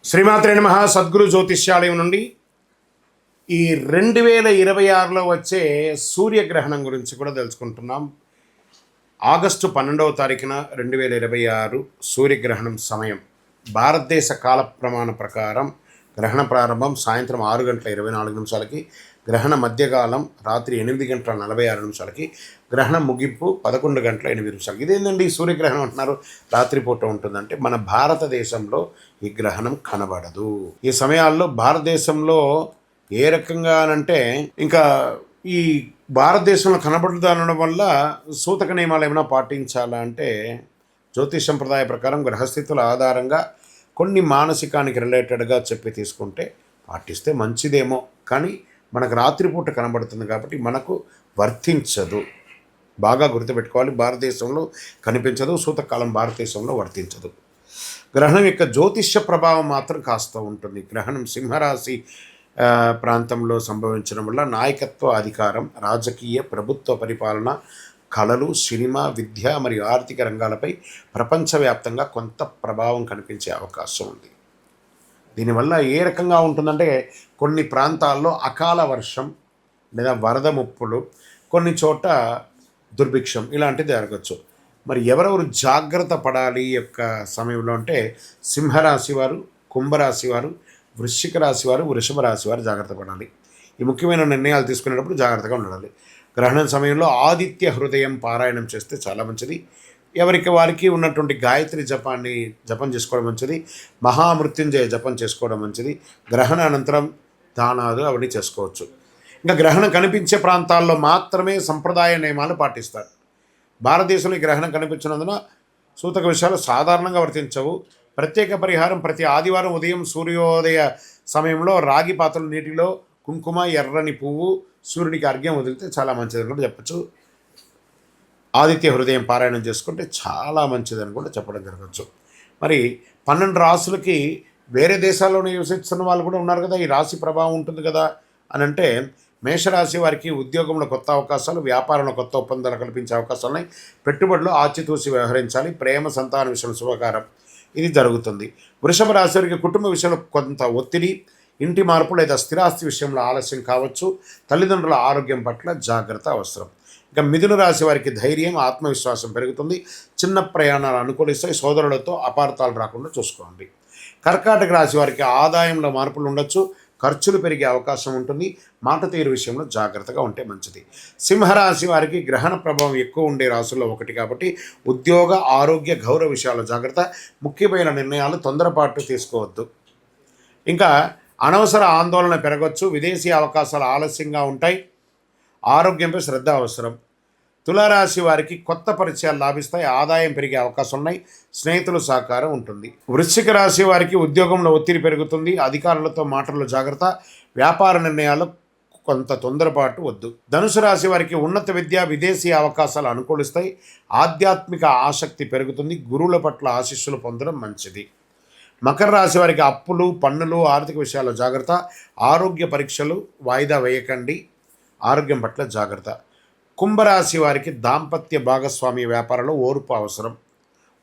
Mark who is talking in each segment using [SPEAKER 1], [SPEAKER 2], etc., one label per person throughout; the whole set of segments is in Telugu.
[SPEAKER 1] శ్రీమాత్రే నమః. సద్గురు జ్యోతిష్యాలయం నుండి ఈ 2026లో వచ్చే సూర్యగ్రహణం గురించి కూడా తెలుసుకుంటున్నాం. ఆగస్టు 12వ తారీఖున 2026 సూర్యగ్రహణం సమయం. భారతదేశ కాల ప్రమాణ ప్రకారం గ్రహణ ప్రారంభం సాయంత్రం 6:24 గ్రహణ మధ్యకాలం రాత్రి 8:46 గ్రహణ ముగింపు 11:08. ఇదేంటండి సూర్యగ్రహణం అంటున్నారు, రాత్రిపూట ఉంటుందంటే మన భారతదేశంలో ఈ గ్రహణం కనబడదు. ఈ సమయాల్లో భారతదేశంలో ఏ రకంగానంటే ఇంకా ఈ భారతదేశంలో కనబడదు అనడం వల్ల సూతక నియమాలు ఏమైనా పాటించాలా అంటే జ్యోతిష్ సంప్రదాయ ప్రకారం గ్రహస్థితుల ఆధారంగా కొన్ని మానసికానికి రిలేటెడ్గా చెప్పి తీసుకుంటే పాటిస్తే మంచిదేమో, కానీ మనకు రాత్రిపూట కనబడుతుంది కాబట్టి మనకు వర్తించదు. బాగా గుర్తుపెట్టుకోవాలి, భారతదేశంలో కనిపించదు, సూతకాలం భారతదేశంలో వర్తించదు. గ్రహణం యొక్క జ్యోతిష్య ప్రభావం మాత్రం కాస్త ఉంటుంది. గ్రహణం సింహరాశి ప్రాంతంలో సంభవించడం వల్ల నాయకత్వ అధికారం, రాజకీయ ప్రభుత్వ పరిపాలన, కళలు, సినిమా, విద్య మరియు ఆర్థిక రంగాలపై ప్రపంచవ్యాప్తంగా కొంత ప్రభావం కనిపించే అవకాశం ఉంది. దీనివల్ల ఏ రకంగా ఉంటుందంటే కొన్ని ప్రాంతాల్లో అకాల వర్షం లేదా వరద ముప్పులు, కొన్ని చోట దుర్భిక్షం ఇలాంటిది జరగచ్చు. మరి ఎవరెవరు జాగ్రత్త పడాలి యొక్క సమయంలో అంటే సింహరాశి వారు, కుంభరాశి వారు, వృశ్చిక రాశి వారు, వృషభ రాశి వారు జాగ్రత్త పడాలి. ఈ ముఖ్యమైన నిర్ణయాలు తీసుకునేటప్పుడు జాగ్రత్తగా ఉండాలి. గ్రహణం సమయంలో ఆదిత్య హృదయం పారాయణం చేస్తే చాలా మంచిది. ఎవరికి వారికి ఉన్నటువంటి గాయత్రి జపం చేసుకోవడం మంచిది. మహామృత్యుంజయ జపం చేసుకోవడం మంచిది. గ్రహణ అనంతరం దానాలు అవన్నీ చేసుకోవచ్చు. ఇంకా గ్రహణం కనిపించే ప్రాంతాల్లో మాత్రమే సంప్రదాయ నియమాలు పాటిస్తారు. భారతదేశంలో ఈ గ్రహణం కనిపించినందున సూతక విషయాలు సాధారణంగా వర్తించవు. ప్రత్యేక పరిహారం ప్రతి ఆదివారం ఉదయం సూర్యోదయ సమయంలో రాగి పాత్రలు నీటిలో కుంకుమ, ఎర్రని పువ్వు, సూర్యుడికి అర్ఘ్యం వదిలితే చాలా మంచిదని కూడా చెప్పచ్చు. ఆదిత్య హృదయం పారాయణం చేసుకుంటే చాలా మంచిదని కూడా చెప్పడం జరగచ్చు. మరి 12 రాసులకి వేరే పెరేదేశాల్లో నివసిస్తున్న వాళ్ళు కూడా ఉన్నారు కదా, ఈ రాశి ప్రభావం ఉంటుంది కదా అని అంటే మేషరాశి వారికి ఉద్యోగంలో కొత్త అవకాశాలు, వ్యాపారంలో కొత్త ఒప్పందాలు కల్పించే అవకాశాలున్నాయి. పెట్టుబడులు ఆచితూసి వ్యవహరించాలి. ప్రేమ, సంతాన విషయంలో శుభకారం ఇది జరుగుతుంది. వృషభ రాశి వారికి కుటుంబ విషయంలో కొంత ఒత్తిడి, ఇంటి మార్పు లేదా స్థిరాస్తి విషయంలో ఆలస్యం కావచ్చు. తల్లిదండ్రుల ఆరోగ్యం పట్ల జాగ్రత్త అవసరం. ఇక మిథున రాశి వారికి ధైర్యం, ఆత్మవిశ్వాసం పెరుగుతుంది. చిన్న ప్రయాణాలు అనుకూలిస్తాయి. సోదరులతో అపార్థాలు రాకుండా చూసుకోండి. కర్కాటక రాశి వారికి ఆదాయంలో మార్పులు ఉండొచ్చు. ఖర్చులు పెరిగే అవకాశం ఉంటుంది. మాట తీరు విషయంలో జాగ్రత్తగా ఉంటే మంచిది. సింహరాశి వారికి గ్రహణ ప్రభావం ఎక్కువ ఉండే రాశుల్లో ఒకటి కాబట్టి ఉద్యోగ, ఆరోగ్య, గౌరవ విషయాల్లో జాగ్రత్త. ముఖ్యమైన నిర్ణయాలు తొందరపాటు తీసుకోవద్దు. ఇంకా అనవసర ఆందోళన పెరగవచ్చు. విదేశీ అవకాశాలు ఆలస్యంగా ఉంటాయి. ఆరోగ్యంపై శ్రద్ధ అవసరం. తులారాశి వారికి కొత్త పరిచయాలు లాభిస్తాయి. ఆదాయం పెరిగే అవకాశం ఉన్నాయి. స్నేహితుల సహకారం ఉంటుంది. వృశ్చిక రాశి వారికి ఉద్యోగంలో ఒత్తిడి పెరుగుతుంది. అధికారులతో మాటల్లో జాగ్రత్త. వ్యాపార నిర్ణయాలు కొంత తొందరపాటు వద్దు. ధనుసు రాశి వారికి ఉన్నత విద్య, విదేశీ అవకాశాలు అనుకూలిస్తాయి. ఆధ్యాత్మిక ఆసక్తి పెరుగుతుంది. గురువుల పట్ల ఆశీస్సులు పొందడం మంచిది. మకర రాశి వారికి అప్పులు, పన్నులు, ఆర్థిక విషయాల్లో జాగ్రత్త. ఆరోగ్య పరీక్షలు వాయిదా వేయకండి. ఆరోగ్యం పట్ల జాగ్రత్త. కుంభరాశి వారికి దాంపత్య భాగస్వామి వ్యాపారంలో ఓర్పు అవసరం.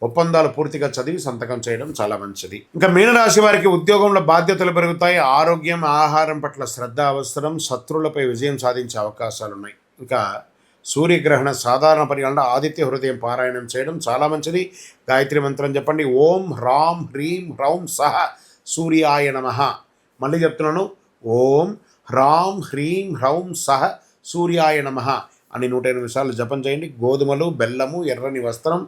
[SPEAKER 1] ఒప్పందాలు పూర్తిగా చదివి సంతకం చేయడం చాలా మంచిది. ఇంకా మీనరాశి వారికి ఉద్యోగంలో బాధ్యతలు పెరుగుతాయి. ఆరోగ్యం, ఆహారం పట్ల శ్రద్ధ అవసరం. శత్రువులపై విజయం సాధించే అవకాశాలు ఉన్నాయి. ఇంకా సూర్యగ్రహణ సాధారణ పరిగణన ఆదిత్య హృదయం పారాయణం చేయడం చాలా మంచిది. గాయత్రి మంత్రం చెప్పండి. ఓం హ్రాం హ్రీం హ్రౌం సహ సూర్యాయ నమః. మళ్ళీ చెప్తున్నాను, ఓం హ్రాం హ్రీం హ్రౌం సహ సూర్యాయ నమః అని 108 సార్లు జపం చేయండి. గోధుమలు, బెల్లము, ఎర్రని వస్త్రం,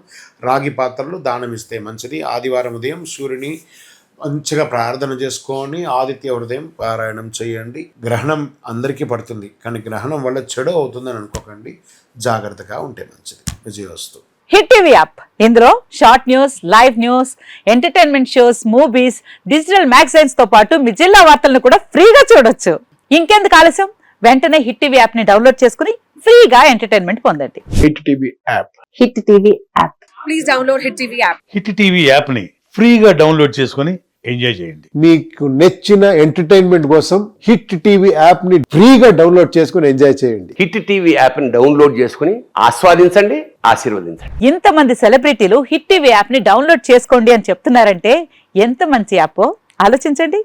[SPEAKER 1] రాగి పాత్రలు దానం ఇస్తే మంచిది. ఆదివారం ఉదయం సూర్యుని మంచిగా ప్రార్థన చేసుకొని ఆదిత్య హృదయం పారాయణం చేయండి. గ్రహణం అందరికీ పడుతుంది, కానీ గ్రహణం వల్ల చెడు అవుతుందని అనుకోకండి. జాగ్రత్తగా ఉంటే మంచిది. విజయవస్తు.
[SPEAKER 2] హిట్ టీవీ యాప్, ఇందులో short news, live news, entertainment shows, movies, digital magazines తో పాటు మీ జిల్లా వార్తలను కూడా ఫ్రీగా చూడొచ్చు. ఇంకెందుకు ఆలస్యం, వెంటనే హిట్ టీవీ యాప్ ని డౌన్లోడ్ చేసుకుని ఫ్రీగా ఎంటర్టైన్మెంట్ పొందండి.
[SPEAKER 3] Hit TV app.
[SPEAKER 2] Hit TV app.
[SPEAKER 4] Please download hit TV app.
[SPEAKER 5] Hit TV app ని ఫ్రీగా డౌన్లోడ్ చేసుకుని ఎంజాయ్ చేయండి.
[SPEAKER 3] మీకు నచ్చిన ఎంటర్టైన్మెంట్ కోసం హిట్ టీవీ యాప్ ని ఫ్రీగా డౌన్లోడ్ చేసుకుని ఎంజాయ్ చేయండి.
[SPEAKER 6] హిట్ టీవీ యాప్ ని డౌన్లోడ్ చేసుకుని ఆస్వాదించండి, ఆశీర్వదించండి.
[SPEAKER 2] ఇంతమంది సెలబ్రిటీలు హిట్ టీవీ యాప్ ని డౌన్లోడ్ చేసుకోండి అని చెప్తున్నారంటే ఎంత మంచి యాప్. ఆలోచించండి.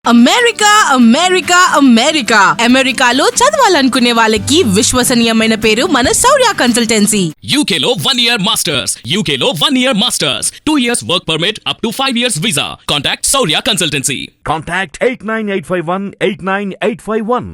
[SPEAKER 7] అమెరికా అమెరికా అమెరికా అమెరికాలో చదవాలనుకునే వాళ్ళకి విశ్వసనీయమైన పేరు మన శౌర్య consultancy.
[SPEAKER 8] UK Law 1 Year Masters. UK Law 1 Year Masters. 2 years work permit up to 5 years visa. Contact Saurya Consultancy.
[SPEAKER 9] Contact 89851 89851.